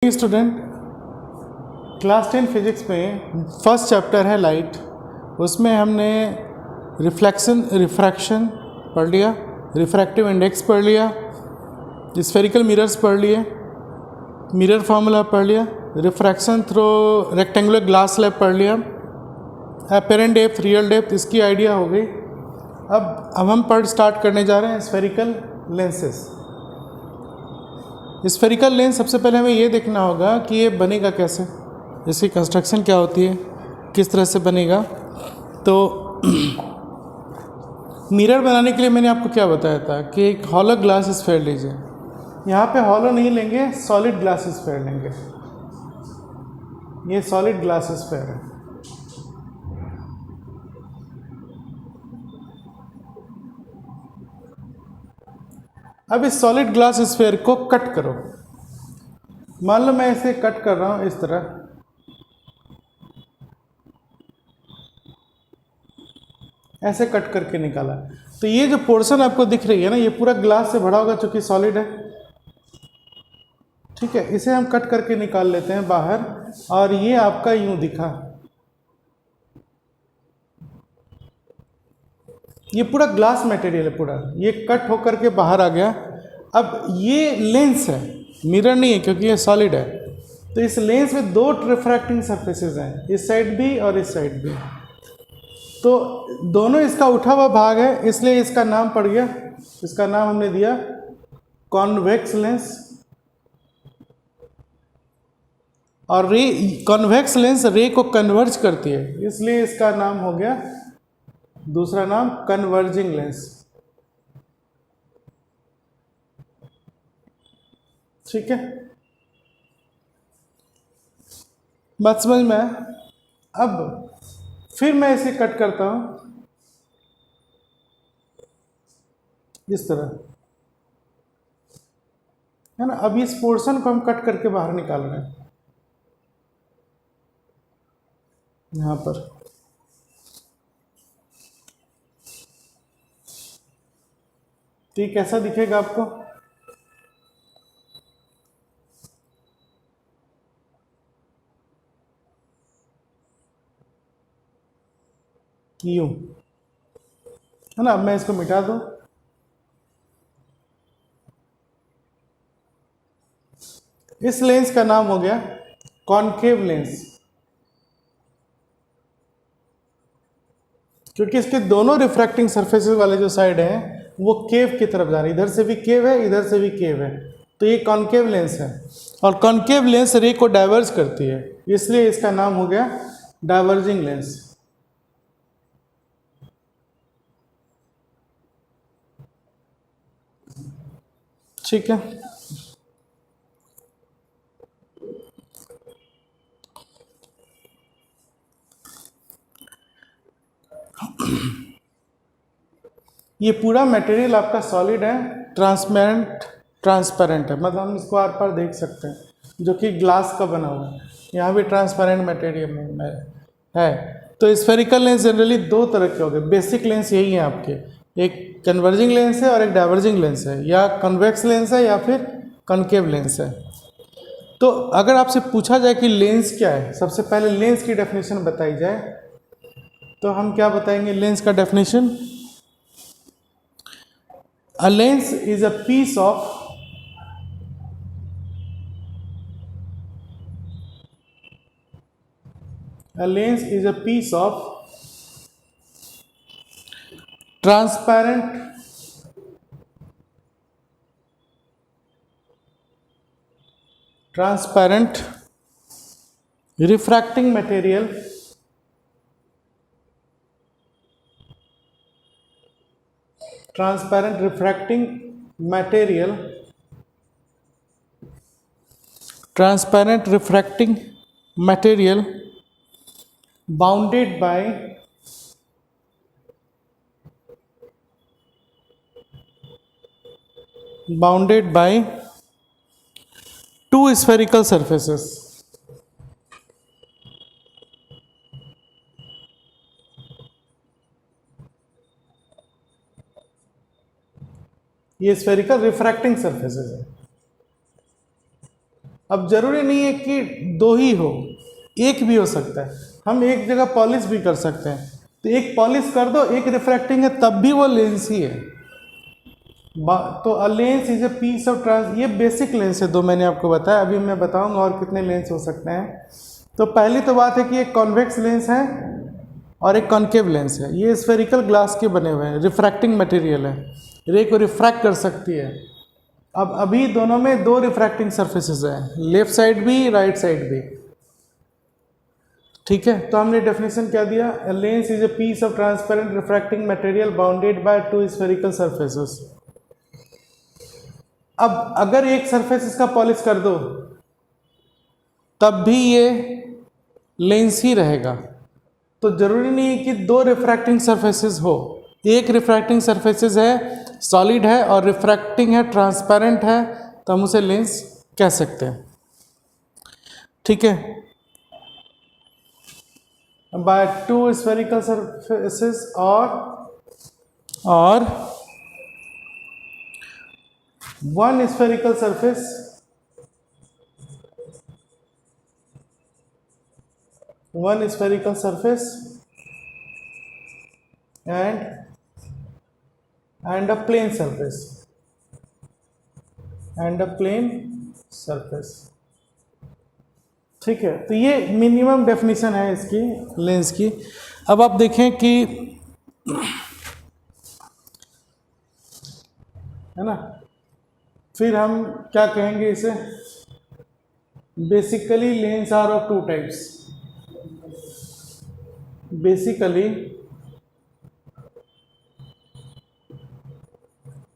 Student, class 10 physics में first chapter है light. उसमें हमने रिफ्रैक्शन पढ़ लिया, रिफ्रैक्टिव इंडेक्स पढ़ लिया, स्फेरिकल मिरर्स पढ़ लिए, मिरर फार्मूला पढ़ लिया, refraction through rectangular glass slab पढ़ लिया, अपेरेंट डेप्थ, रियल डेप्थ, इसकी आइडिया हो गई। अब हम स्टार्ट करने जा रहे हैं स्फेरिकल लेंसेज। स्फेरिकल लेंस सबसे पहले हमें ये देखना होगा कि ये बनेगा कैसे, इसकी कंस्ट्रक्शन क्या होती है, किस तरह से बनेगा। तो मिरर बनाने के लिए मैंने आपको क्या बताया था कि एक हॉलो ग्लास स्फेयर लीजिए। यहाँ पे हॉलो नहीं लेंगे, सॉलिड ग्लास स्फेयर लेंगे। ये सॉलिड ग्लास स्फेयर है। अब इस सॉलिड ग्लास स्फेयर को कट करो। मान लो मैं इसे कट कर रहा हूँ इस तरह, ऐसे कट करके निकाला। तो ये जो पोर्शन आपको दिख रही है ना, ये पूरा ग्लास से भरा होगा चूंकि सॉलिड है। ठीक है, इसे हम कट करके निकाल लेते हैं बाहर, और ये आपका यूं दिखा। ये पूरा ग्लास मटेरियल है, पूरा ये कट होकर के बाहर आ गया। अब ये लेंस है, मिरर नहीं है क्योंकि ये सॉलिड है। तो इस लेंस में दो रिफ्रैक्टिंग सरफेसेस हैं, इस साइड भी और इस साइड भी। तो दोनों इसका उठा हुआ भाग है, इसलिए इसका नाम पड़ गया, इसका नाम हमने दिया कॉन्वेक्स लेंस। और रे, कॉन्वेक्स लेंस रे को कन्वर्ज करती है, इसलिए इसका नाम हो गया, दूसरा नाम कन्वर्जिंग लेंस। ठीक है, बात समझ में आया? अब फिर मैं इसे कट करता हूं इस तरह, है ना। अब इस पोर्शन को हम कट करके बाहर निकाल रहे हैं यहां पर। तो ये कैसा दिखेगा आपको? यूं, है ना। अब मैं इसको मिटा दूं। इस लेंस का नाम हो गया कॉनकेव लेंस, क्योंकि इसके दोनों रिफ्रैक्टिंग सरफेसेस वाले जो साइड हैं वो केव की तरफ जा रही है। इधर से भी केव है, इधर से भी केव है। तो ये कॉनकेव लेंस है, और कॉनकेव लेंस रे को डाइवर्ज करती है, इसलिए इसका नाम हो गया डाइवर्जिंग लेंस। ठीक है, ये पूरा मटेरियल आपका सॉलिड है, ट्रांसपेरेंट है, मतलब हम इसको आर पार देख सकते हैं, जो कि ग्लास का बना हुआ है। यहाँ भी ट्रांसपेरेंट मटेरियल है। तो स्फेरिकल लेंस जनरली दो तरह के हो गए। बेसिक लेंस यही है आपके, एक कन्वर्जिंग लेंस है और एक डाइवर्जिंग लेंस है, या कन्वेक्स लेंस है या फिर कॉनकेव लेंस है। तो अगर आपसे पूछा जाए कि लेंस क्या है, सबसे पहले लेंस की डेफिनेशन बताई जाए, तो हम क्या बताएंगे लेंस का definition? A lens is a piece of transparent refracting material bounded by two spherical surfaces. ये स्फेरिकल रिफ्रैक्टिंग सरफेसेस है। अब जरूरी नहीं है कि दो ही हो, एक भी हो सकता है, हम एक जगह पॉलिश भी कर सकते हैं। तो एक पॉलिश कर दो, एक रिफ्रैक्टिंग है, तब भी वो लेंस ही है। तो a lens is a piece of trans, ये बेसिक लेंस है दो मैंने आपको बताया। अभी मैं बताऊंगा और कितने लेंस हो सकते हैं। तो पहली तो बात है कि एक कॉन्वेक्स लेंस है और एक कॉन्केव लेंस है। ये स्फेरिकल ग्लास के बने हुए हैं, रिफ्रैक्टिंग मटेरियल है, रे को रिफ्रैक्ट कर सकती है। अब अभी दोनों में दो रिफ्रैक्टिंग सरफेसेस हैं, लेफ्ट साइड भी राइट साइड भी। ठीक है, तो हमने डेफिनेशन क्या दिया? A lens is a piece of transparent refracting material bounded by two spherical surfaces. अब अगर एक सरफेस इसका पॉलिश कर दो तब भी ये लेंस ही रहेगा। तो जरूरी नहीं है कि दो रिफ्रैक्टिंग सरफेसेस हो, एक रिफ्रैक्टिंग सरफेसेस है, सॉलिड है और रिफ्रैक्टिंग है, ट्रांसपेरेंट है, तो हम उसे लेंस कह सकते हैं। ठीक है, बाय टू स्फेरिकल सरफेसेस और one spherical surface and a plane surface। ठीक है, तो ये मिनिमम डेफिनेशन है इसकी लेंस की। अब आप देखें कि है ना, फिर हम क्या कहेंगे इसे? Basically lens are of two types. Basically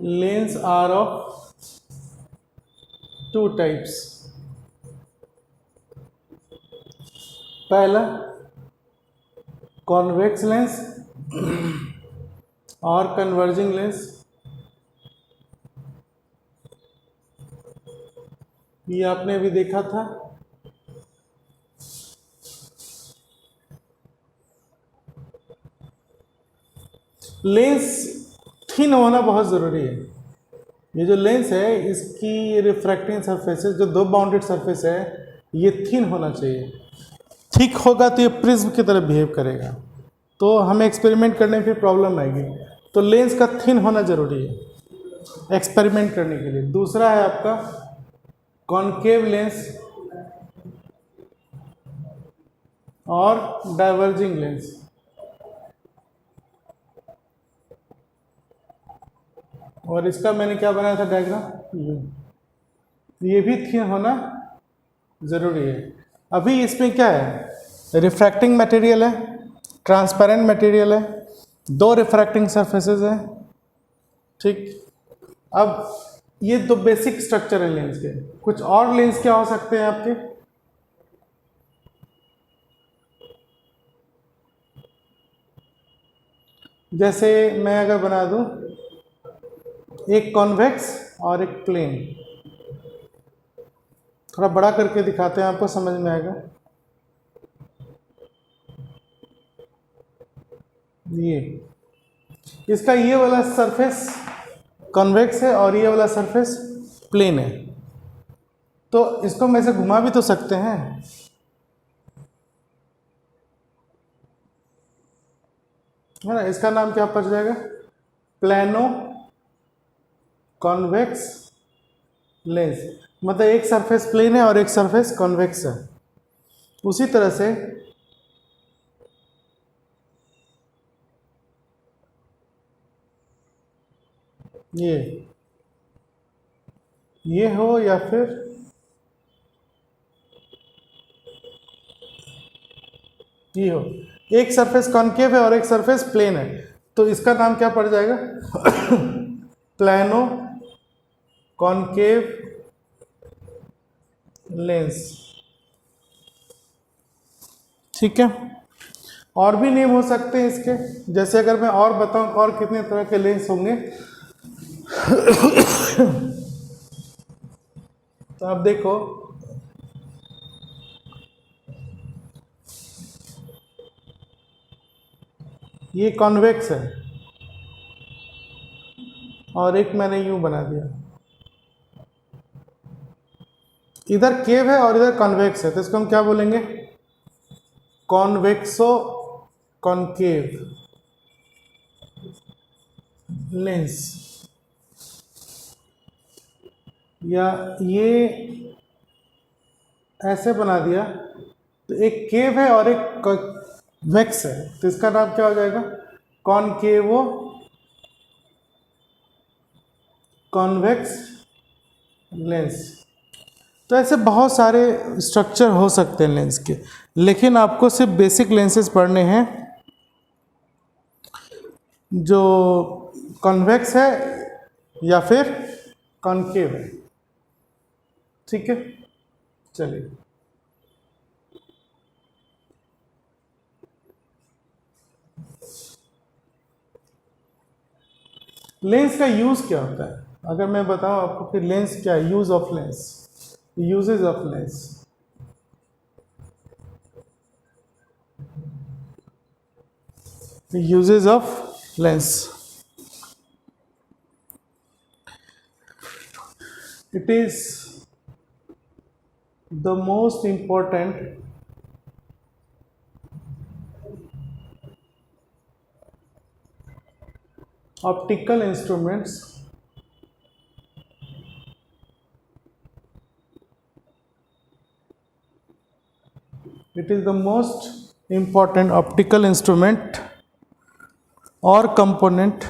lens are of two types. पहला कॉन्वेक्स लेंस और कन्वर्जिंग लेंस। ये आपने अभी देखा था। लेंस थिन होना बहुत ज़रूरी है। ये जो लेंस है इसकी रिफ्रैक्टिंग सरफेसेस, जो दो बाउंडेड सरफेस है, ये थिन होना चाहिए। थिक होगा तो ये प्रिज्म की तरह बिहेव करेगा, तो हमें एक्सपेरिमेंट करने में फिर प्रॉब्लम आएगी। तो लेंस का थिन होना ज़रूरी है एक्सपेरिमेंट करने के लिए। दूसरा है आपका कॉनकेव लेंस और डाइवर्जिंग लेंस। और इसका मैंने क्या बनाया था डायग्राम, ये भी थिन होना ज़रूरी है। अभी इसमें क्या है? रिफ्रैक्टिंग मटेरियल है, ट्रांसपेरेंट मटेरियल है, दो रिफ्रैक्टिंग सरफेसेस हैं। ठीक, अब ये दो बेसिक स्ट्रक्चर है लेंस के। कुछ और लेंस क्या हो सकते हैं आपके? जैसे मैं अगर बना दूं एक कॉन्वेक्स और एक प्लेन, थोड़ा बड़ा करके दिखाते हैं, आपको समझ में आएगा। ये इसका ये वाला सरफेस कॉन्वेक्स है और ये वाला सरफेस प्लेन है, तो इसको मैं से घुमा भी तो सकते हैं। है ना, इसका नाम क्या पड़ जाएगा? Plano convex lens. मतलब एक सरफेस प्लेन है और एक सरफेस कॉन्वेक्स है। उसी तरह से ये हो या फिर ये हो, एक सरफेस कॉन्केव है और एक सरफेस प्लेन है, तो इसका नाम क्या पड़ जाएगा? Plano concave lens. ठीक है, और भी नेम हो सकते हैं इसके। जैसे अगर मैं और बताऊं और कितने तरह के लेंस होंगे तो आप देखो, ये कॉन्वेक्स है और एक मैंने यूं बना दिया। इधर केव है और इधर कॉन्वेक्स है, तो इसको हम क्या बोलेंगे? कॉन्वेक्सो कॉनकेव लेंस। या ये ऐसे बना दिया, तो एक केव है और एक वेक्स है, तो इसका नाम क्या हो जाएगा? कॉनकेवो कॉन्वेक्स लेंस। तो ऐसे बहुत सारे स्ट्रक्चर हो सकते हैं लेंस के, लेकिन आपको सिर्फ बेसिक लेंसेज पढ़ने हैं, जो कॉन्वेक्स है या फिर कॉनकेव है। ठीक है, चलिए। लेंस का यूज क्या होता है? अगर मैं बताऊं आपको कि लेंस क्या है, use of lens, usages of lens. Usages of lens, it is the most important optical instruments it is the most important optical instrument or component,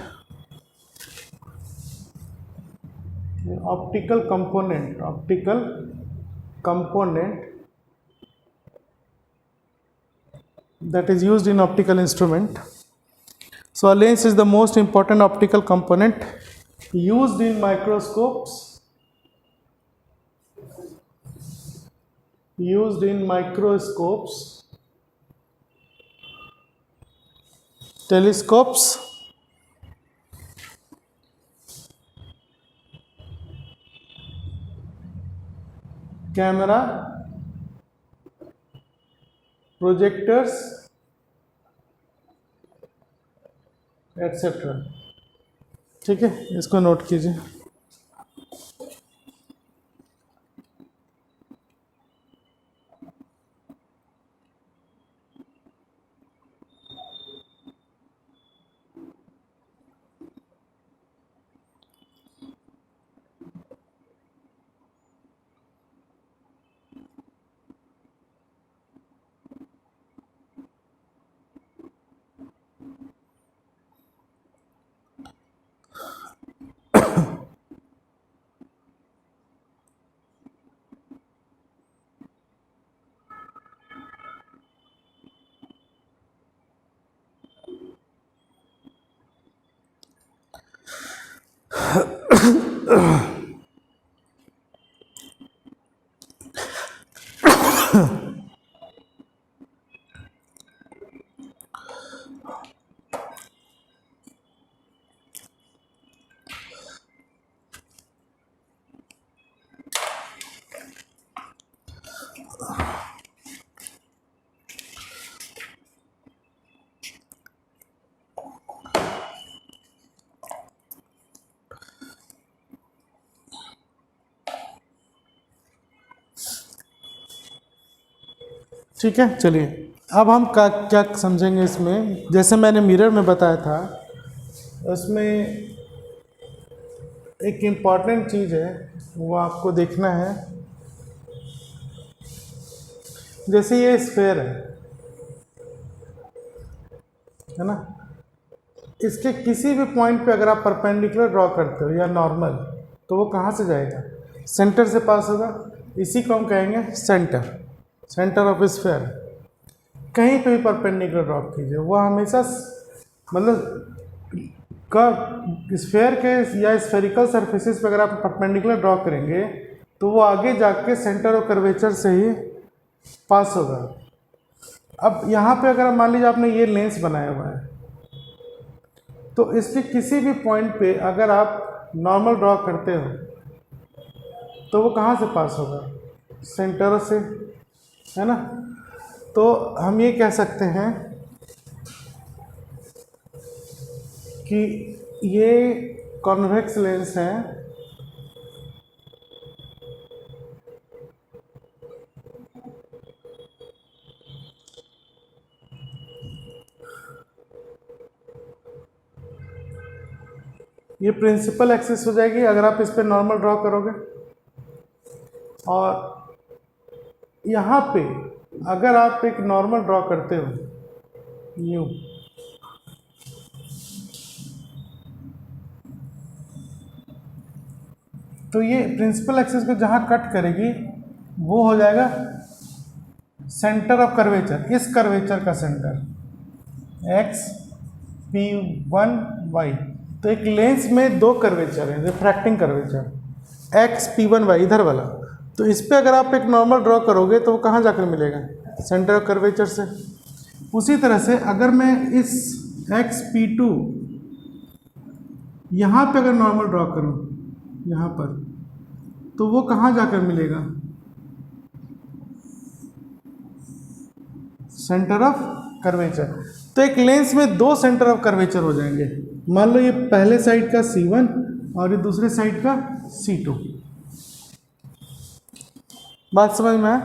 optical component that is used in optical instrument. So a lens is the most important optical component used in microscopes, telescopes, camera, projectors, etc. ठीक है, इसको note कीजिए। ठीक है, चलिए अब हम क्या समझेंगे इसमें। जैसे मैंने मिरर में बताया था, उसमें एक इम्पॉर्टेंट चीज़ है, वो आपको देखना है। जैसे ये स्फेयर है ना, इसके किसी भी पॉइंट पे अगर आप परपेंडिकुलर ड्रॉ करते हो या नॉर्मल, तो वो कहाँ से जाएगा? सेंटर से पास होगा। इसी को हम कहेंगे सेंटर ऑफ स्फेयर। कहीं पे भी परपेंडिकुलर ड्रॉ कीजिए, वो हमेशा मतलब स्फेयर के या स्फेरिकल सरफेसेस पे अगर आप परपेंडिकुलर ड्रॉ करेंगे, तो वो आगे जाके सेंटर ऑफ कर्वेचर से ही पास होगा। अब यहाँ पे अगर मान लीजिए आपने ये लेंस बनाया हुआ है, तो इसके किसी भी पॉइंट पे अगर आप नॉर्मल ड्रॉ करते हो, तो वो कहाँ से पास होगा? सेंटर से, है ना। तो हम ये कह सकते हैं कि ये कॉन्वेक्स लेंस है ये प्रिंसिपल एक्सिस हो जाएगी अगर आप इस पर नॉर्मल ड्रॉ करोगे, और यहाँ पे अगर आप एक नॉर्मल ड्रॉ करते हो यूँ, तो ये प्रिंसिपल एक्सिस को जहाँ कट करेगी वो हो जाएगा सेंटर ऑफ कर्वेचर, इस कर्वेचर का centre x p one y. तो एक लेंस में दो कर्वेचर हैं, refracting curvature x p one y इधर वाला, तो इस पर अगर आप एक नॉर्मल ड्रॉ करोगे तो वो कहाँ जाकर मिलेगा, सेंटर ऑफ कर्वेचर से। उसी तरह से अगर मैं इस एक्स पी टू यहाँ पर अगर नॉर्मल ड्रॉ करूँ यहाँ पर, तो वो कहाँ जाकर मिलेगा, सेंटर ऑफ कर्वेचर। तो एक लेंस में दो सेंटर ऑफ कर्वेचर हो जाएंगे। मान लो ये पहले साइड का C1 और ये दूसरे साइड का C2। बात समझ में आया?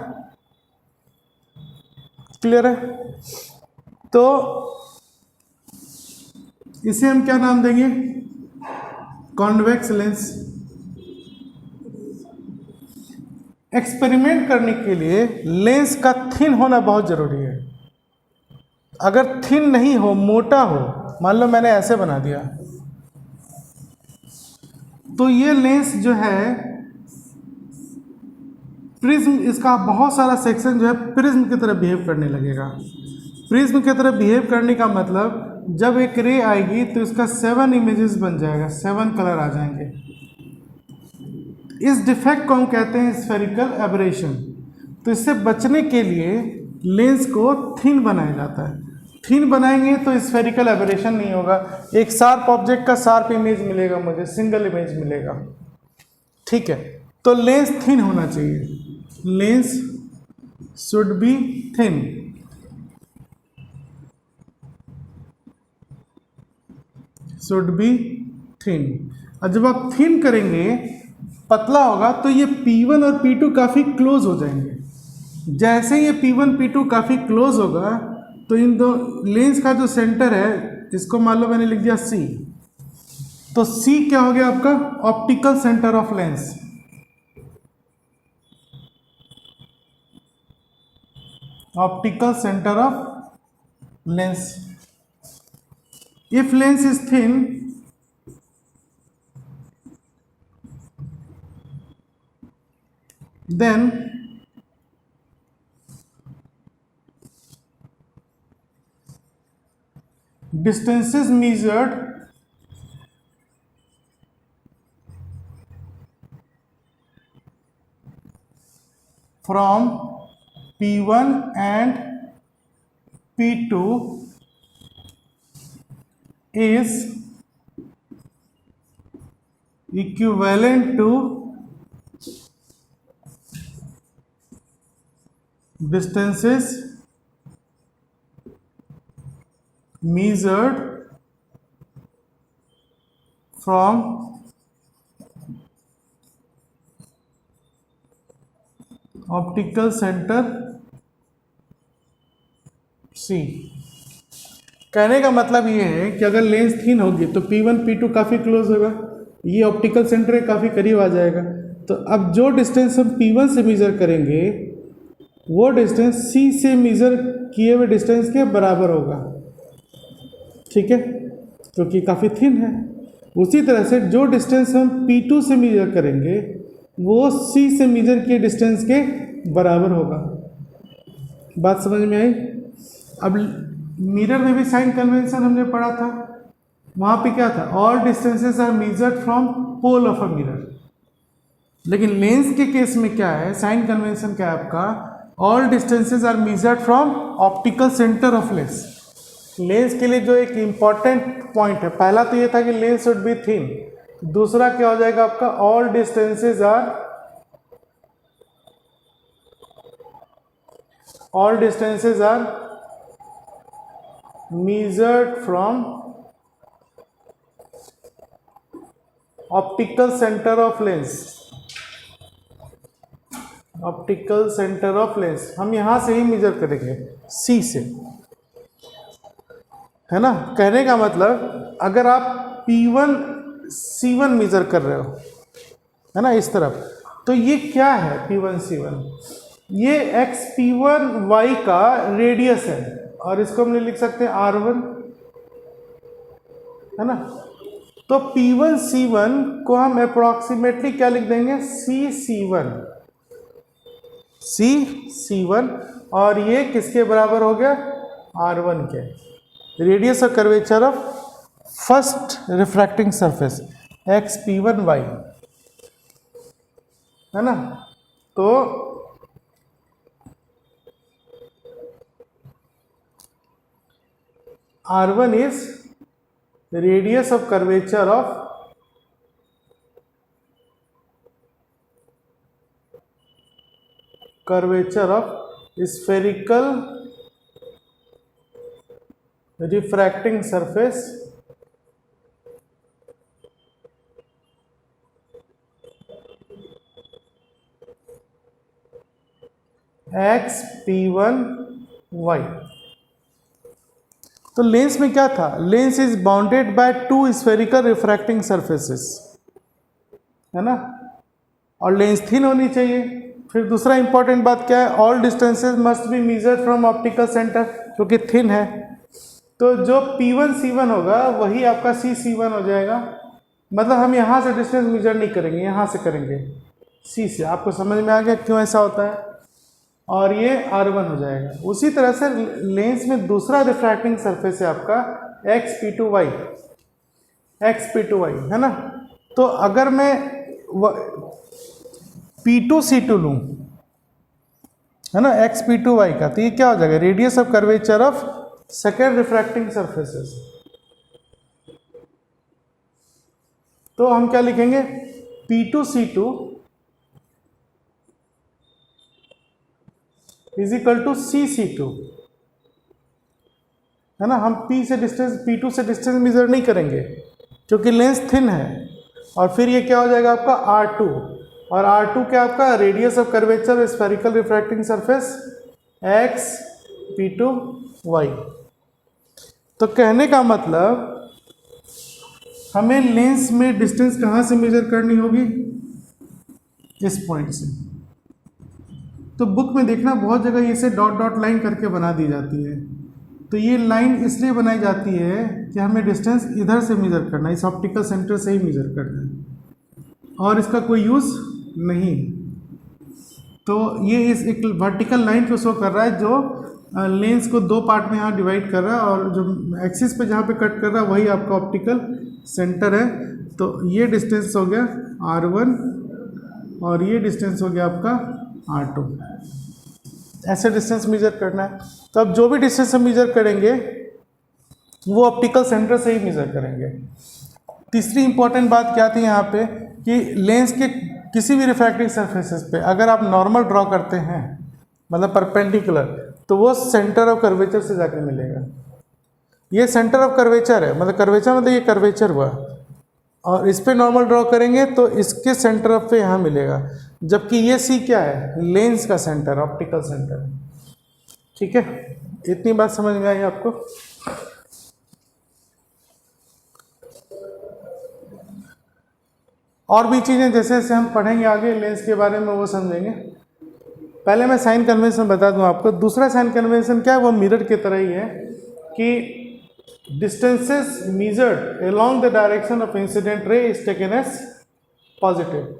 क्लियर है? तो इसे हम क्या नाम देंगे, कॉन्वेक्स लेंस। एक्सपेरिमेंट करने के लिए लेंस का थिन होना बहुत ज़रूरी है। अगर थिन नहीं हो, मोटा हो, मान लो मैंने ऐसे बना दिया, तो ये लेंस जो है प्रिज्म, इसका बहुत सारा सेक्शन जो है प्रिज्म की तरह बिहेव करने लगेगा। प्रिज्म की तरह बिहेव करने का मतलब जब एक रे आएगी तो इसका 7 इमेजेस बन जाएगा, 7 कलर आ जाएंगे। इस डिफेक्ट को हम कहते हैं स्फेरिकल एबरेशन। तो इससे बचने के लिए लेंस को थिन बनाया जाता है। थिन बनाएंगे तो स्फेरिकल एबरेशन नहीं होगा, एक शार्प ऑब्जेक्ट का शार्प इमेज मिलेगा, मुझे सिंगल इमेज मिलेगा। ठीक है, तो लेंस थिन होना चाहिए, lens should be thin. Should be thin. और जब आप थिन करेंगे, पतला होगा, तो ये P1 और P2 काफ़ी क्लोज हो जाएंगे। जैसे ये P1 P2 काफ़ी क्लोज होगा तो इन दो लेंस का जो सेंटर है, इसको मान लो मैंने लिख दिया C, तो C क्या हो गया आपका, optical centre of lens. Optical centre of lens. If lens is thin, then distances measured from P1 and P2 is equivalent to distances measured from optical centre C। कहने का मतलब ये है कि अगर लेंस थिन होगी तो P1 P2 काफ़ी क्लोज होगा, ये ऑप्टिकल सेंटर के काफ़ी करीब आ जाएगा। तो अब जो डिस्टेंस हम P1 से मेज़र करेंगे वो डिस्टेंस C से मेज़र किए हुए डिस्टेंस के बराबर होगा। ठीक है, क्योंकि काफ़ी थिन है। उसी तरह से जो डिस्टेंस हम P2 से मेज़र करेंगे वो C से मेज़र किए डिस्टेंस के बराबर होगा। बात समझ में आई? अब मिरर में भी साइन कन्वेंशन हमने पढ़ा था, वहाँ पे क्या था, all distances are measured from pole of a mirror. लेकिन लेंस के केस में क्या है, साइन कन्वेंशन क्या है आपका, all distances are measured from optical centre of lens. Lens के लिए जो एक इम्पॉर्टेंट पॉइंट है, पहला तो ये था कि लेंस शुड बी थिन, दूसरा क्या हो जाएगा आपका, all distances are measured from optical center of lens। Optical centre of lens हम यहां से ही मेजर करेंगे, C से, है ना। कहने का मतलब अगर आप P1 C1 मेजर कर रहे हो, है ना, इस तरफ, तो ये क्या है P1 C1, ये XP1Y का रेडियस है, और इसको हमने लिख सकते हैं R1, है ना। तो P1 C1 को हम अप्रोक्सीमेटली क्या लिख देंगे, C1, और ये किसके बराबर हो गया, R1 के, radius of curvature of first refracting surface XP1Y, है ना। तो R1 is radius of curvature of spherical refracting surface XP1Y। तो लेंस में क्या था, lens is bounded by 2 spherical refracting surfaces, है ना, और लेंस थिन होनी चाहिए। फिर दूसरा इंपॉर्टेंट बात क्या है, all distances must be measured from optical centre, क्योंकि थिन है, तो जो P1 C1 होगा वही आपका C1 हो जाएगा। मतलब हम यहाँ से डिस्टेंस मेजर नहीं करेंगे, यहाँ से करेंगे C से। आपको समझ में आ गया क्यों ऐसा होता है, और ये R1 हो जाएगा। उसी तरह से लेंस में दूसरा रिफ्रैक्टिंग सरफेस है आपका XP2Y, है ना। तो अगर मैं P2 C2 लूँ, है ना, XP2Y का, तो ये क्या हो जाएगा, radius of curvature of second refracting surfaces. तो हम क्या लिखेंगे, P2 C2 is equal to C2, है ना। हम P2 से डिस्टेंस मेजर नहीं करेंगे क्योंकि लेंस थिन है, और फिर ये क्या हो जाएगा आपका R2, और R2 क्या आपका, radius of curvature spherical refracting surface XP2Y। तो कहने का मतलब हमें लेंस में डिस्टेंस कहाँ से मेजर करनी होगी, इस पॉइंट से। तो बुक में देखना बहुत जगह इसे डॉट डॉट लाइन करके बना दी जाती है, तो ये लाइन इसलिए बनाई जाती है कि हमें डिस्टेंस इधर से मेजर करना है, इस ऑप्टिकल सेंटर से ही मेजर करना है, और इसका कोई यूज़ नहीं। तो ये इस एक वर्टिकल लाइन को शो कर रहा है जो लेंस को 2 पार्ट में यहाँ डिवाइड कर रहा है, और जो एक्सिस पे जहाँ पे कट कर रहा है वही आपका ऑप्टिकल सेंटर है। तो ये डिस्टेंस हो गया R1, और ये डिस्टेंस हो गया आपका R2। ऐसे डिस्टेंस मेजर करना है। तो अब जो भी डिस्टेंस हम मेजर करेंगे वो ऑप्टिकल सेंटर से ही मेजर करेंगे। तीसरी इंपॉर्टेंट बात क्या थी यहाँ पे, कि लेंस के किसी भी रिफ्रैक्टिंग सरफेसेस पे अगर आप नॉर्मल ड्रॉ करते हैं, मतलब परपेंडिकुलर, तो वो सेंटर ऑफ कर्वेचर से जाके मिलेगा। ये सेंटर ऑफ कर्वेचर है, मतलब कर्वेचर मतलब ये कर्वेचर हुआ, और इस पे नॉर्मल ड्रॉ करेंगे तो इसके सेंटर ऑफ पे यहाँ मिलेगा, जबकि ये C क्या है, लेंस का सेंटर, ऑप्टिकल सेंटर। ठीक है, इतनी बात समझ में आई आपको। और भी चीज़ें जैसे जैसे हम पढ़ेंगे आगे लेंस के बारे में वो समझेंगे। पहले मैं साइन कन्वेंशन बता दूं आपको। दूसरा साइन कन्वेंशन क्या है, वो मिरर की तरह ही है कि distances measured along the direction of incident ray is taken as positive.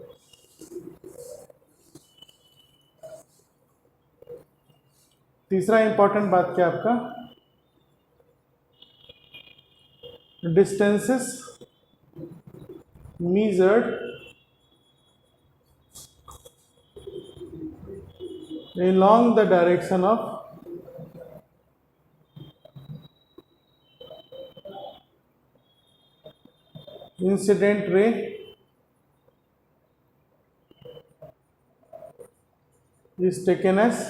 तीसरा इंपॉर्टेंट बात क्या आपका, distances measured along the direction of incident ray is taken as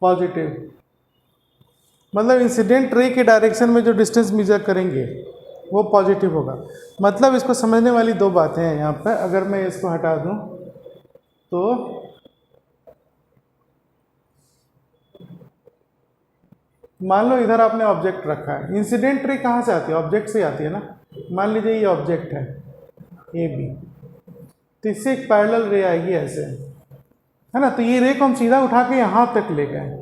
positive। मतलब इंसिडेंट रे के डायरेक्शन में जो डिस्टेंस मेजर करेंगे वो पॉजिटिव होगा। मतलब इसको समझने वाली 2 बातें हैं यहाँ पर। अगर मैं इसको हटा दूँ तो मान लो इधर आपने ऑब्जेक्ट रखा है, इंसिडेंट रे कहाँ से आती है? ऑब्जेक्ट से आती है ना। मान लीजिए ये ऑब्जेक्ट है ए बी, तो इससे एक पैरेलल रे आएगी ऐसे, है ना। तो ये रे को हम सीधा उठा के यहाँ तक ले गए,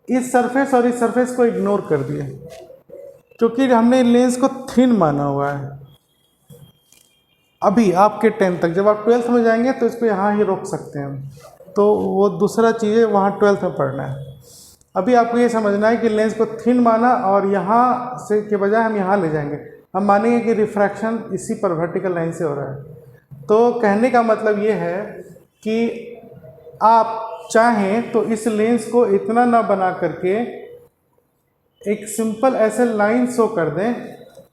इस सरफेस और इस सरफेस को इग्नोर कर दिए, क्योंकि हमने लेंस को थिन माना हुआ है। अभी आपके 10 तक, जब आप 12th में जाएंगे तो इसको यहाँ ही रोक सकते हैं हम, तो वो दूसरा चीज़ है, वहाँ 12th में पढ़ना है। अभी आपको ये समझना है कि लेंस को थिन माना और यहाँ से के बजाय हम यहाँ ले जाएंगे, हम मानेंगे कि रिफ्रैक्शन इसी पर वर्टिकल लाइन से हो रहा है। तो कहने का मतलब ये है कि आप चाहें तो इस लेंस को इतना ना बना करके एक सिंपल ऐसे लाइन शो कर दें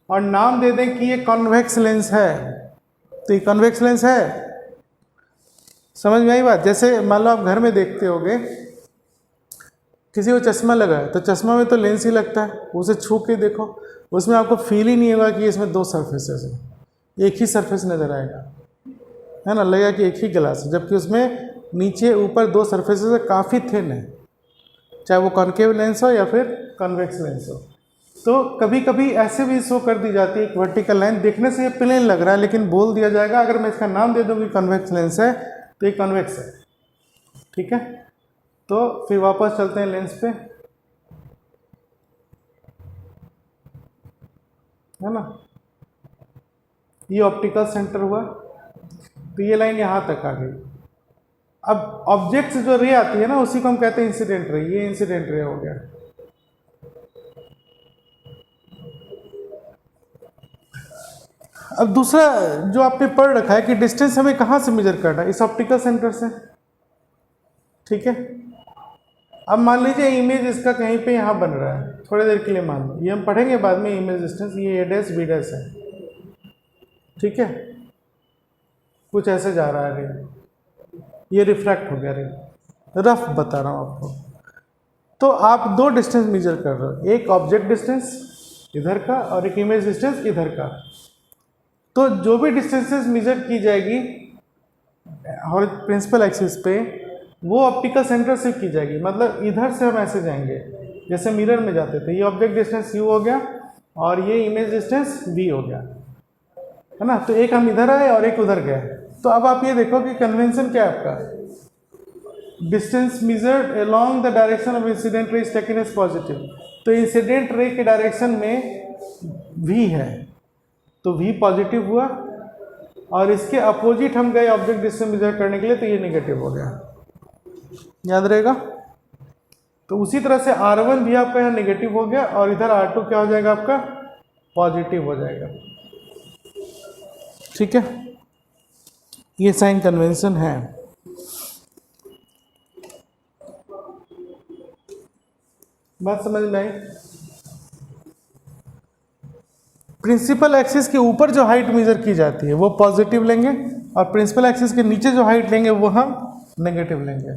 और नाम दे दें कि ये कॉन्वेक्स लेंस है। तो ये कॉन्वेक्स लेंस है, समझ में आई बात? जैसे मान लो आप घर में देखते होगे किसी को चश्मा लगा है, तो चश्मा में तो लेंस ही लगता है, उसे छू के देखो, उसमें आपको फील ही नहीं होगा कि इसमें दो सरफेसेस है, एक ही सरफेस नज़र आएगा, है ना, लगेगा कि एक ही ग्लास है, जबकि उसमें नीचे ऊपर दो सरफेसेस है, काफ़ी थिन है, चाहे वो कॉन्केव लेंस हो या फिर कॉन्वेक्स लेंस हो। तो कभी कभी ऐसे भी शो कर दी जाती है एक वर्टिकल लाइन, देखने से ये प्लेन लग रहा है लेकिन बोल दिया जाएगा, अगर मैं इसका नाम दे दूँ कि कॉन्वेक्स लेंस है तो ये कॉन्वेक्स है, ठीक है। तो फिर वापस चलते हैं लेंस पे, है ना। ये ऑप्टिकल सेंटर हुआ, तो ये लाइन यहाँ तक आ गई। अब ऑब्जेक्ट से जो रे आती है ना, उसी को हम कहते हैं इंसिडेंट रे, ये इंसिडेंट रे हो गया। अब दूसरा जो आपने पढ़ रखा है कि डिस्टेंस हमें कहाँ से मेजर करना है, इस ऑप्टिकल सेंटर से, ठीक है। अब मान लीजिए इमेज इसका कहीं पे यहाँ बन रहा है, थोड़ी देर के लिए मान लो, ये हम पढ़ेंगे बाद में इमेज डिस्टेंस, ये ए डैश बी डैश है, ठीक है, कुछ ऐसे जा रहा है रे, ये रिफ्रैक्ट हो गया रे, रफ बता रहा हूँ आपको। तो आप दो डिस्टेंस मेजर कर रहे हो, एक ऑब्जेक्ट डिस्टेंस इधर का और एक इमेज डिस्टेंस इधर का। तो जो भी डिस्टेंसेस मेजर की जाएगी और प्रिंसिपल एक्सिस पे, वो ऑप्टिकल सेंटर से की जाएगी, मतलब इधर से हम ऐसे जाएंगे जैसे मिरर में जाते थे, ये ऑब्जेक्ट डिस्टेंस u हो गया और ये इमेज डिस्टेंस v हो गया, है ना। तो एक हम इधर आए और एक उधर गए। तो अब आप ये देखो कि कन्वेंशन क्या है आपका, distance measured along the direction of incident ray is taken as positive. तो इंसिडेंट रे के डायरेक्शन में v है, तो v पॉजिटिव हुआ, और इसके अपोजिट हम गए ऑब्जेक्ट डिस्टेंस मेजर करने के लिए, तो ये नेगेटिव हो गया, याद रहेगा। तो उसी तरह से R1 भी आपका यहाँ नेगेटिव हो गया और इधर R2 क्या हो जाएगा आपका, पॉजिटिव हो जाएगा, ठीक है। ये साइन कन्वेंशन है। बात समझ में आई? प्रिंसिपल एक्सिस के ऊपर जो हाइट मेजर की जाती है वो पॉजिटिव लेंगे, और प्रिंसिपल एक्सिस के नीचे जो हाइट लेंगे वो हम नेगेटिव लेंगे।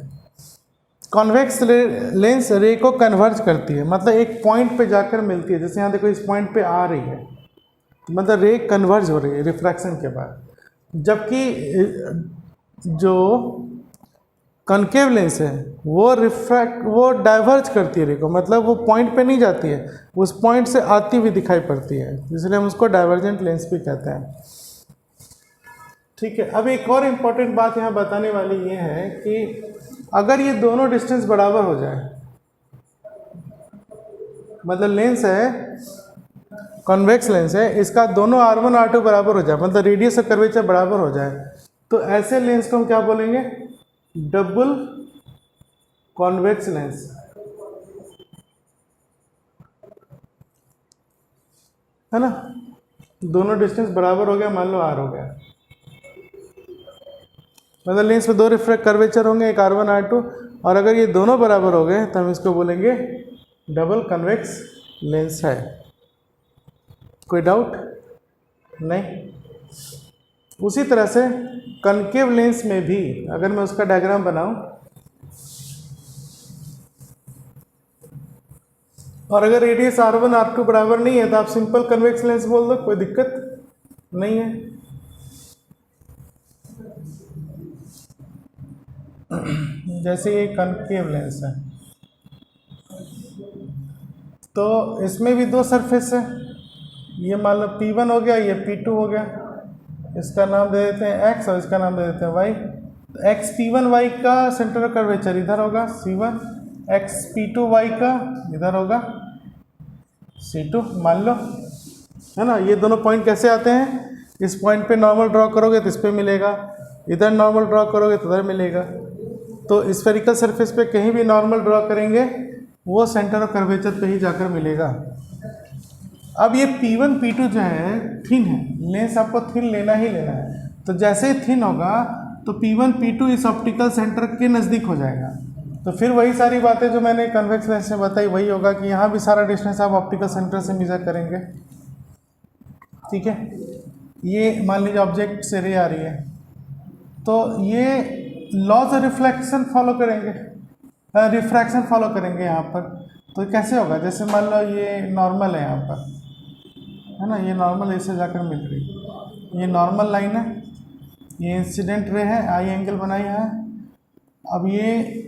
कॉन्वेक्स लेंस रे को कन्वर्ज करती है, मतलब एक पॉइंट पे जाकर मिलती है, जैसे यहाँ देखो इस पॉइंट पे आ रही है, मतलब रे कन्वर्ज हो रही है रिफ्रैक्शन के बाद। जबकि जो कॉन्केव लेंस है वो डाइवर्ज करती है रे को, मतलब वो पॉइंट पे नहीं जाती है, उस पॉइंट से आती हुई दिखाई पड़ती है, इसलिए हम उसको डाइवर्जेंट लेंस भी कहते हैं, ठीक है। अब एक और इम्पॉर्टेंट बात यहाँ बताने वाली ये है कि अगर ये दोनों डिस्टेंस बराबर हो जाए, मतलब लेंस है कॉन्वेक्स लेंस है, इसका दोनों R1 R2 बराबर हो जाए, मतलब रेडियस और कर्वेचर बराबर हो जाए, तो ऐसे लेंस को हम क्या बोलेंगे, डबल कॉन्वेक्स लेंस, है ना। दोनों डिस्टेंस बराबर हो गया, मान लो R हो गया, मतलब लेंस में दो रिफ्रैक्ट कर्वेचर होंगे, एक R1 R2, और अगर ये दोनों बराबर हो गए तो हम इसको बोलेंगे डबल कन्वेक्स लेंस है। कोई डाउट नहीं? उसी तरह से कनकेव लेंस में भी अगर मैं उसका डायग्राम बनाऊं, और अगर रेडियस R1 R2 बराबर नहीं है तो आप सिंपल कन्वेक्स लेंस बोल दो, कोई दिक्कत नहीं है। जैसे ये कनकेव लेंस है, तो इसमें भी दो सरफेस है, ये मान लो P1 हो गया, ये P2 हो गया, इसका नाम दे देते हैं x और इसका नाम दे देते हैं y। तो x P1y का सेंटर ऑफ कर्वेचर इधर होगा C1, x P2y का इधर होगा C2 मान लो, है ना। ये दोनों पॉइंट कैसे आते हैं, इस पॉइंट पे नॉर्मल ड्रॉ करोगे तो इस पे मिलेगा, इधर नॉर्मल ड्रॉ करोगे तो इधर मिलेगा। तो स्फेरिकल सरफेस पे कहीं भी नॉर्मल ड्रॉ करेंगे वो सेंटर ऑफ कर्वेचर पे ही जाकर मिलेगा। अब ये P1 P2 जो है थिन है, लेंस आपको थिन लेना ही लेना है। तो जैसे ही थिन होगा तो P1 P2 इस ऑप्टिकल सेंटर के नज़दीक हो जाएगा। तो फिर वही सारी बातें जो मैंने कन्वेक्स लेंस में बताई वही होगा कि यहाँ भी सारा डिस्टेंस आप ऑप्टिकल सेंटर से मेजर करेंगे। ठीक है, ये मान लीजिए ऑब्जेक्ट से रे आ रही है, तो ये लॉज ऑफ रिफ्लेक्शन फॉलो करेंगे, रिफ्रैक्शन फॉलो करेंगे यहाँ पर। तो कैसे होगा, जैसे मान लो ये नॉर्मल है यहाँ पर, है ना, ये नॉर्मल ऐसे जाकर मिल रही, ये नॉर्मल लाइन है, ये इंसिडेंट रे है, आई एंगल बनाई है। अब ये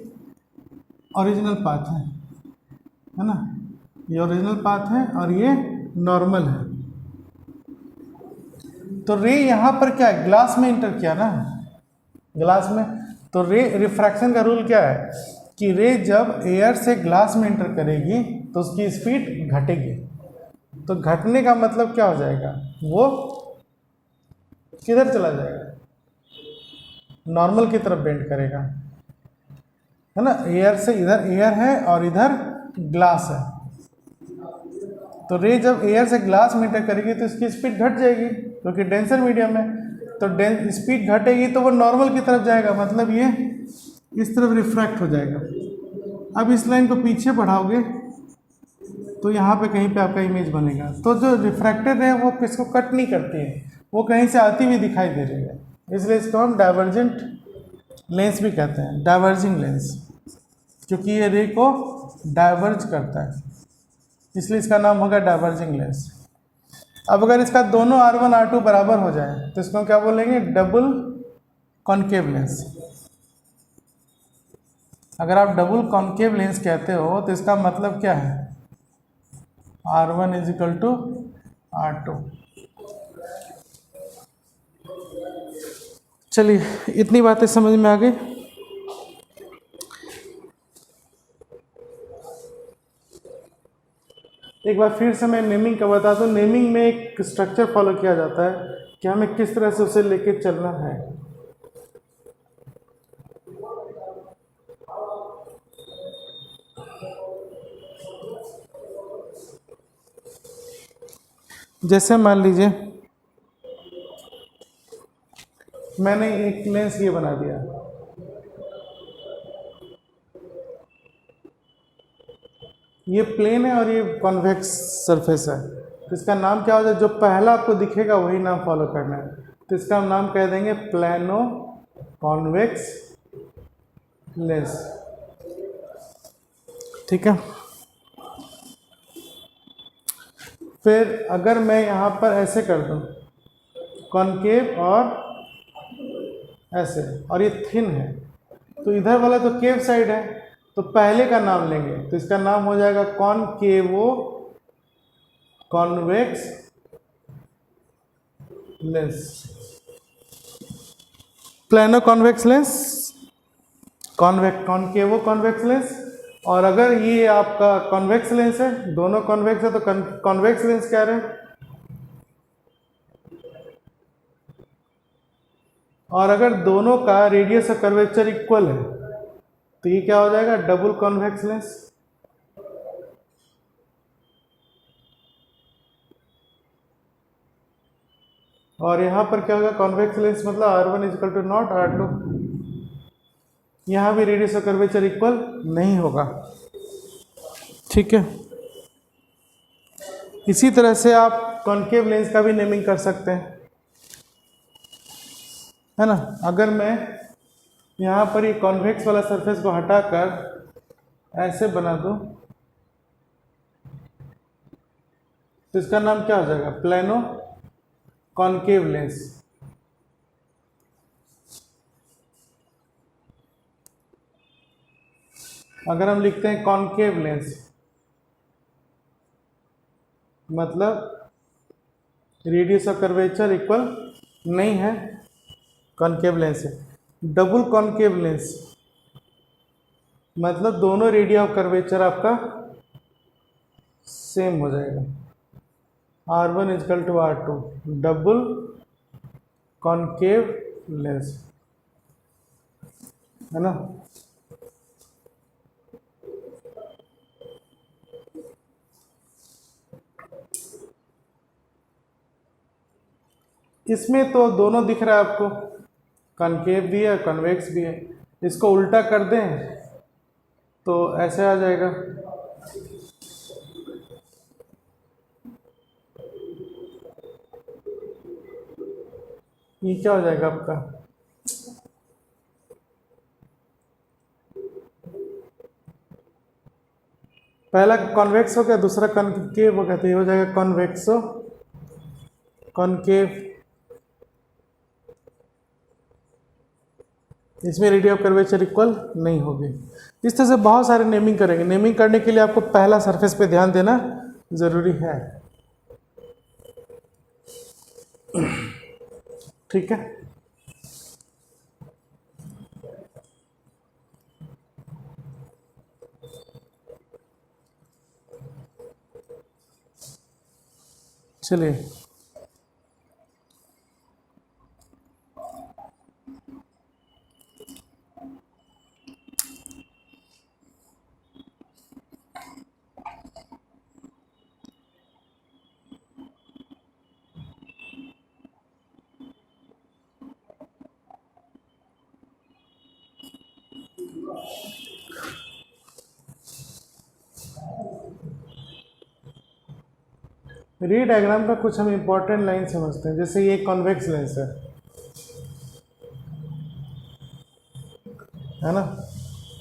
ओरिजिनल पाथ है ना, ये ओरिजिनल पाथ है और ये नॉर्मल है। तो रे यहाँ पर क्या है, ग्लास में इंटर किया ना, ग्लास में। तो रे रिफ्रैक्शन का रूल क्या है कि रे जब एयर से ग्लास में इंटर करेगी तो उसकी स्पीड घटेगी। तो घटने का मतलब क्या हो जाएगा, वो किधर चला जाएगा, नॉर्मल की तरफ बेंड करेगा, है ना। एयर से इधर एयर है और इधर ग्लास है, तो रे जब एयर से ग्लास में इंटर करेगी तो इसकी स्पीड घट जाएगी क्योंकि डेंसर मीडियम है। तो स्पीड घटेगी तो वो नॉर्मल की तरफ जाएगा, मतलब ये इस तरफ रिफ्रैक्ट हो जाएगा। अब इस लाइन को पीछे बढ़ाओगे तो यहाँ पे कहीं पे आपका इमेज बनेगा। तो जो रिफ्रैक्टेड है वो किसको कट नहीं करती है, वो कहीं से आती हुई दिखाई दे रही है, इसलिए इसको हम डाइवर्जेंट लेंस भी कहते हैं, डाइवर्जिंग लेंस, क्योंकि ये रे को डाइवर्ज करता है, इसलिए इसका नाम होगा डाइवर्जिंग लेंस। अब अगर इसका दोनों R1 R2 बराबर हो जाए तो इसको क्या बोलेंगे, डबल कॉनकेव लेंस। अगर आप डबल कॉनकेव लेंस कहते हो तो इसका मतलब क्या है, R1 = R2। चलिए इतनी बातें समझ में आ गई। एक बार फिर से मैं नेमिंग का बता दूं। नेमिंग में एक स्ट्रक्चर फॉलो किया जाता है कि हमें किस तरह से उसे लेके चलना है। जैसे मान लीजिए मैंने एक लेंस ये बना दिया, ये प्लेन है और ये कॉन्वेक्स सरफेस है, तो इसका नाम क्या हो जाए, जो पहला आपको दिखेगा वही नाम फॉलो करना है। तो इसका हम नाम कह देंगे प्लेनो कॉन्वेक्स लेंस। ठीक है, फिर अगर मैं यहाँ पर ऐसे कर दूँ कॉनकेव और ऐसे, और ये थिन है, तो इधर वाला तो केव साइड है, तो पहले का नाम लेंगे तो इसका नाम हो जाएगा कॉनकेवो convex lens, plano convex lens, कॉनकेवो convex lens. और अगर ये आपका कॉन्वेक्स लेंस है, दोनों कॉन्वेक्स है तो कॉन्वेक्स लेंस कह रहे हैं। और अगर दोनों का रेडियस ऑफ कर्वेचर इक्वल है तो ये क्या हो जाएगा, डबल कॉन्वेक्स लेंस। और यहाँ पर क्या होगा, कॉन्वेक्स लेंस मतलब R1 = R2। यहाँ भी रेडियस ऑफ कर्वेचर इक्वल नहीं होगा। ठीक है, इसी तरह से आप कॉनकेव लेंस का भी नेमिंग कर सकते हैं, है ना। अगर मैं यहाँ पर ये कॉन्वेक्स वाला सरफेस को हटाकर ऐसे बना दूँ तो इसका नाम क्या हो जाएगा, प्लेनो कॉनकेव लेंस। अगर हम लिखते हैं कॉनकेव लेंस मतलब रेडियस ऑफ कर्वेचर इक्वल नहीं है कॉनकेव लेंस से। डबल कॉनकेव लेंस मतलब दोनों रेडियस ऑफ कर्वेचर आपका सेम हो जाएगा, R1 is equal to R2, double concave lens, है ना। इसमें तो दोनों दिख रहा है आपको, कॉनकेव भी है कॉन्वेक्स भी है। इसको उल्टा कर दें तो ऐसे आ जाएगा, ये क्या हो जाएगा आपका, पहला कॉन्वेक्स हो गया दूसरा कॉनकेव हो गया, तो ये हो जाएगा कॉन्वेक्सो कॉनकेव। इसमें रेडियस ऑफ कर्वेचर इक्वल नहीं होगी। इस तरह से बहुत सारे नेमिंग करेंगे। नेमिंग करने के लिए आपको पहला सरफेस पे ध्यान देना जरूरी है, ठीक है। चलिए रे डायग्राम का कुछ हम इंपॉर्टेंट लाइन समझते हैं। जैसे ये कॉन्वेक्स लेंस है ना।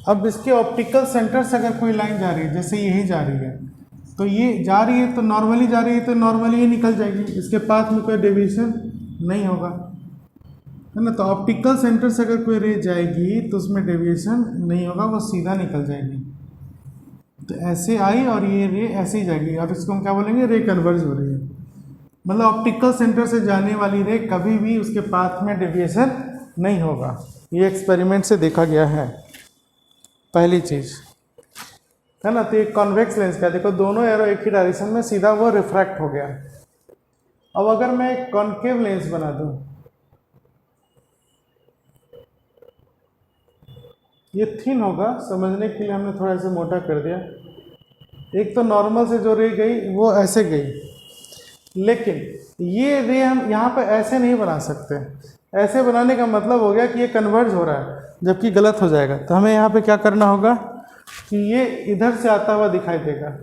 अब इसके ऑप्टिकल सेंटर से अगर कोई लाइन जा रही है, जैसे यही जा रही है, तो ये जा रही है तो नॉर्मली जा रही है, तो नॉर्मली ये निकल जाएगी, इसके पास में कोई डेविएशन नहीं होगा, है ना। तो ऑप्टिकल सेंटर से अगर कोई रे जाएगी तो उसमें डेविएशन नहीं होगा, वो सीधा निकल जाएगी। तो ऐसे आई और ये रे ऐसे ही जाएगी, और इसको हम क्या बोलेंगे, रे कन्वर्ज हो रही है। मतलब ऑप्टिकल सेंटर से जाने वाली रे कभी भी उसके पाथ में डेविएशन नहीं होगा। ये एक्सपेरिमेंट से देखा गया है, पहली चीज़, है ना। तो एक कॉन्वेक्स लेंस का देखो, दोनों एरो एक ही डायरेक्शन में, सीधा वो रिफ्रैक्ट हो गया। अब अगर मैं एक कॉन्केव लेंस बना दूं, ये थिन होगा, समझने के लिए हमने थोड़ा सा मोटा कर दिया। एक तो नॉर्मल से जो रे गई वो ऐसे गई, लेकिन ये रे हम यहाँ पर ऐसे नहीं बना सकते। ऐसे बनाने का मतलब हो गया कि ये कन्वर्ज हो रहा है, जबकि गलत हो जाएगा। तो हमें यहाँ पे क्या करना होगा कि ये इधर से आता हुआ दिखाई देगा,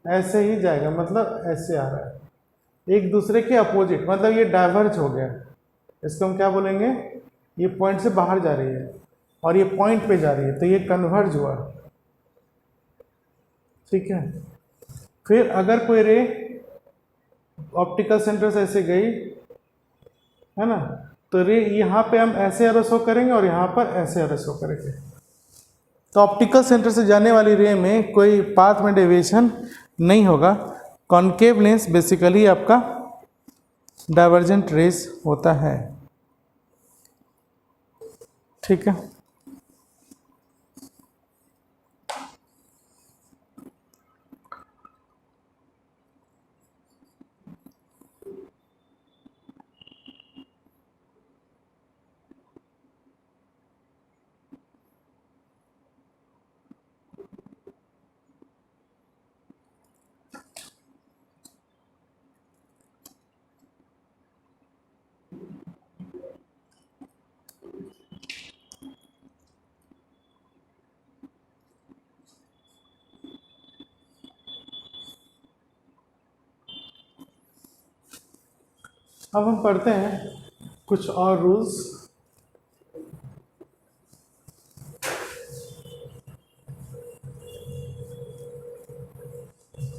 ऐसे ही जाएगा, मतलब ऐसे आ रहा है, एक दूसरे के अपोजिट, मतलब ये डाइवर्ज हो गया। इसको हम क्या बोलेंगे, ये पॉइंट से बाहर जा रही है और ये पॉइंट पे जा रही है, तो ये कन्वर्ज हुआ, ठीक है। फिर अगर कोई रे ऑप्टिकल सेंटर से ऐसे गई, है ना, तो रे यहाँ पे हम ऐसे एरो शो करेंगे और यहाँ पर ऐसे एरो शो करेंगे। तो ऑप्टिकल सेंटर से जाने वाली रे में कोई पाथ में डेविएशन नहीं होगा। कॉनकेव लेंस बेसिकली आपका डाइवर्जेंट रेस होता है, ठीक है। अब हम पढ़ते हैं कुछ और रूल्स।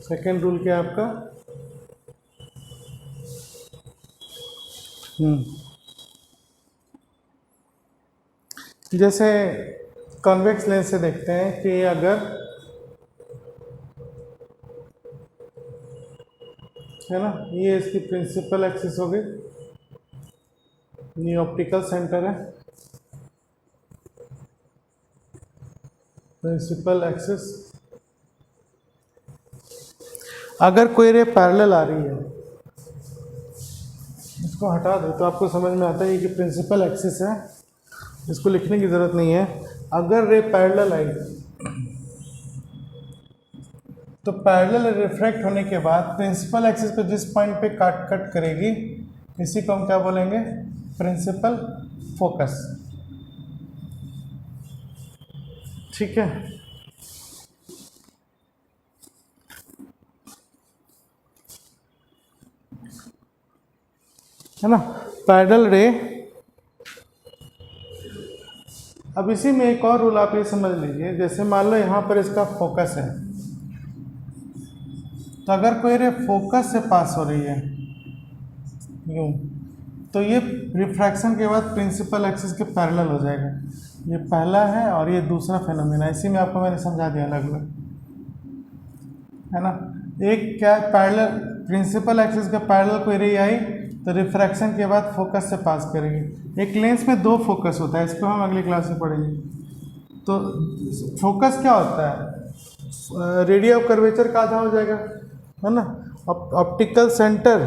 सेकेंड रूल क्या है आपका, जैसे कॉन्वेक्स लेंस से देखते हैं कि अगर है ना। ये इसकी प्रिंसिपल एक्सिस हो गई, ये ऑप्टिकल सेंटर है, प्रिंसिपल एक्सिस। अगर कोई रे पैरेलल आ रही है, इसको हटा दो तो आपको समझ में आता है कि प्रिंसिपल एक्सिस है, इसको लिखने की ज़रूरत नहीं है। अगर रे पैरेलल आई तो पैरेलल रिफ्रैक्ट होने के बाद प्रिंसिपल एक्सिस को जिस पॉइंट पे कट करेगी, इसी को हम क्या बोलेंगे, प्रिंसिपल फोकस। ठीक है ना। पैरेलल रे, अब इसी में एक और रूल आप ये समझ लीजिए, जैसे मान लो यहाँ पर इसका फोकस है, तो अगर कोई रे फोकस से पास हो रही है यूँ, तो ये रिफ्रैक्शन के बाद प्रिंसिपल एक्सिस के पैरेलल हो जाएगा। ये पहला है और ये दूसरा फेनोमेना, इसी में आपको मैंने समझा दिया अलग अलग, है ना। एक क्या पैरेलल, प्रिंसिपल एक्सिस के पैरेलल कोई रे आई तो रिफ्रैक्शन के बाद फोकस से पास करेंगे। एक लेंस में दो फोकस होता है, इसको हम अगली क्लास में पढ़ेंगे। तो फोकस क्या होता है, रेडियस ऑफ कर्वेचर का आधा हो जाएगा, है ना। ऑप्टिकल सेंटर,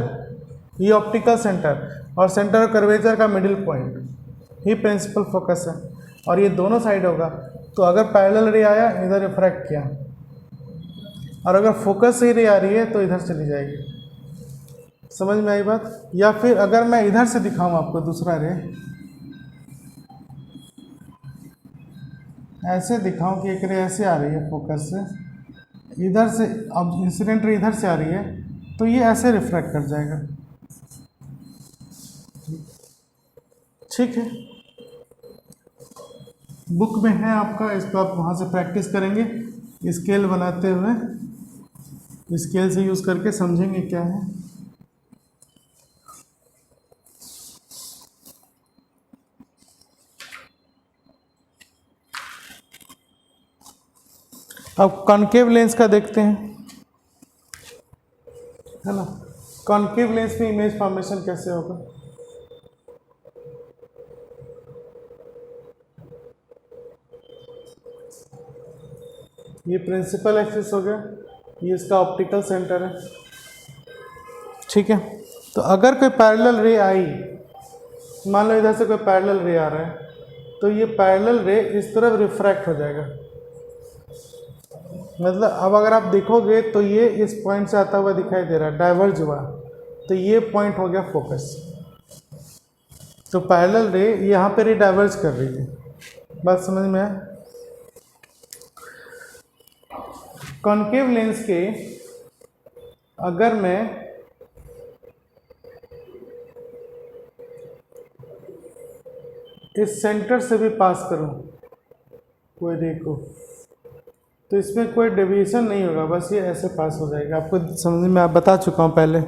ये ऑप्टिकल सेंटर और सेंटर ऑफ कर्वेचर का मिडिल पॉइंट, ये प्रिंसिपल फोकस है, और ये दोनों साइड होगा। तो अगर पैरेलल रे आया, इधर रिफ्रैक्ट किया, और अगर फोकस से रे आ रही है तो इधर चली जाएगी। समझ में आई बात। या फिर अगर मैं इधर से दिखाऊं आपको दूसरा रे, ऐसे दिखाऊं कि एक रे ऐसे आ रही है फोकस से, इधर से, अब इंसिडेंट रे इधर से आ रही है, तो ये ऐसे रिफ्रैक्ट कर जाएगा। ठीक है, बुक में है आपका, इसको आप वहाँ से प्रैक्टिस करेंगे स्केल बनाते हुए, स्केल से यूज़ करके समझेंगे क्या है। अब कॉन्केव लेंस का देखते हैं, है ना। कॉन्केव लेंस में इमेज फॉर्मेशन कैसे होगा। ये प्रिंसिपल एक्सिस हो गया, ये इसका ऑप्टिकल सेंटर है। ठीक है, तो अगर कोई पैरेलल रे आई, मान लो इधर से कोई पैरेलल रे आ रहा है, तो ये पैरेलल रे इस तरफ रिफ्रैक्ट हो जाएगा। मतलब अब अगर आप देखोगे तो ये इस पॉइंट से आता हुआ दिखाई दे रहा है, डाइवर्ज हुआ, तो ये पॉइंट हो गया फोकस। तो पैरेलल रे यहाँ पर ही डाइवर्ज कर रही है। बात समझ में आया। कॉन्केव लेंस के अगर मैं इस सेंटर से भी पास करूं कोई रे को, तो इसमें कोई डेविएशन नहीं होगा, बस ये ऐसे पास हो जाएगा। आपको समझ में, आप बता चुका हूं पहले।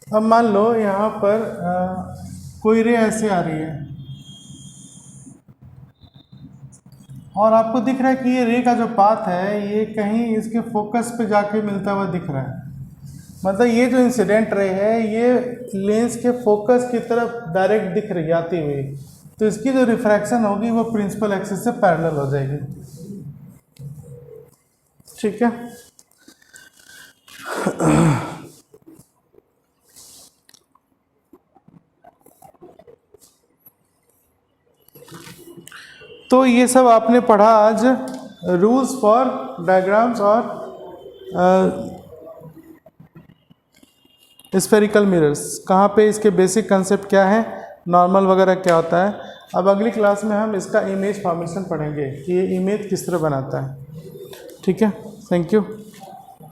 अब मान लो यहाँ पर कोई रे ऐसे आ रही है और आपको दिख रहा है कि ये रे का जो पाथ है ये कहीं इसके फोकस पे जाके मिलता हुआ दिख रहा है। मतलब ये जो इंसिडेंट रे है ये लेंस के फोकस की तरफ डायरेक्ट दिख रही आती हुई, तो इसकी जो रिफ्रैक्शन होगी वो प्रिंसिपल एक्सिस से पैरेलल हो जाएगी। ठीक है, तो ये सब आपने पढ़ा आज, रूल्स फॉर डायग्राम्स और स्फेरिकल मिरर्स। कहाँ पे इसके बेसिक कंसेप्ट क्या है, नॉर्मल वगैरह क्या होता है। अब अगली क्लास में हम इसका इमेज फॉर्मेशन पढ़ेंगे कि ये इमेज किस तरह बनाता है। ठीक है। Thank you.